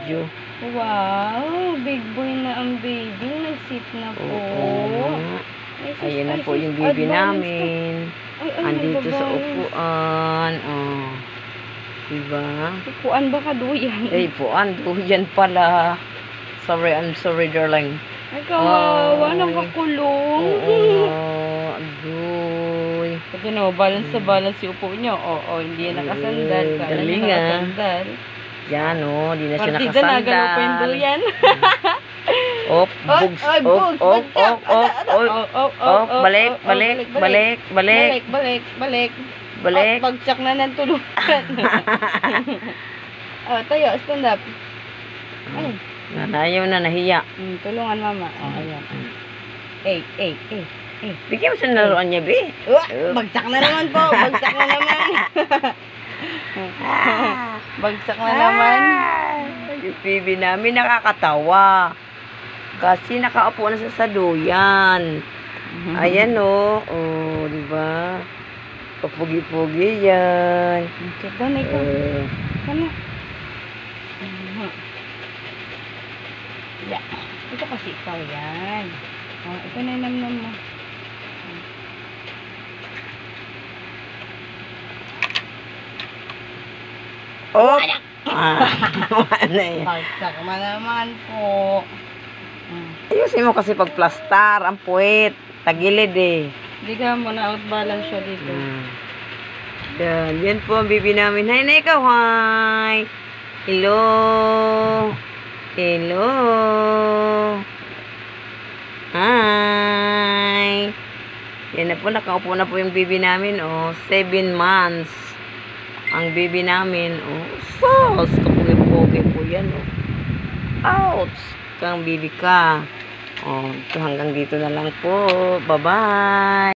video. Wow, big boy na ang baby. Nag-sit na po. Oo. Ay, sis, Ayan na ay, po sis, yung baby advance namin. ka. Ay, Andito sa nag-advance. upuan. Oh. Diba? Upuan ba ka duyan? Eh, upuan. Yan pala. Sorry, I'm sorry, darling. Ay, kawawa. Ay. Nakakulong. Oo. Adoy. Kasi no, balance sa balance yung upo niya. Oo, hindi yan nakasandal. Kala galing, niya nakasandal. Yan, oh. Di na siya Partida, nakasandal. nagalaw pa yung duyan. Op, bugs, op, balik, balik, balik, balik, balik. Bagsak na ng tulugan. Oh, tayo, stand up. Ay. Ayaw na, nahiya. Tulungan mama. Oh, ayan. Eh. Bigyan mo sa naroon niya, be. Bagsak na naman po. Bagsak na naman. Bagsak na naman. Yung baby namin nakakatawa. Kasi nakaupo na sa saduyan. Ayan, oh. Oh, diba? Kapugi-pugi yan. Okay, doon na ikaw. Ano? Yeah. Ito kasi ikaw yan. Oh, ito na namnam mo. Oh! Ano yan? Bagsak na naman po. Ayusin mo kasi pagplastar. Ang puwit. Tagilid eh. Hindi ka mo na outbalance siya dito. Yan. Yan po ang baby namin. Hi na ikaw. Hi. Hello. Hello. Hi. Yan na po. Nakaupo na po yung baby namin. Oh, 7 months. Ang baby namin. Oh, sos. Kapugi-pugi po yan. Oh. Ouch. Kang baby ka. Oh, hanggang dito na lang po. Bye-bye.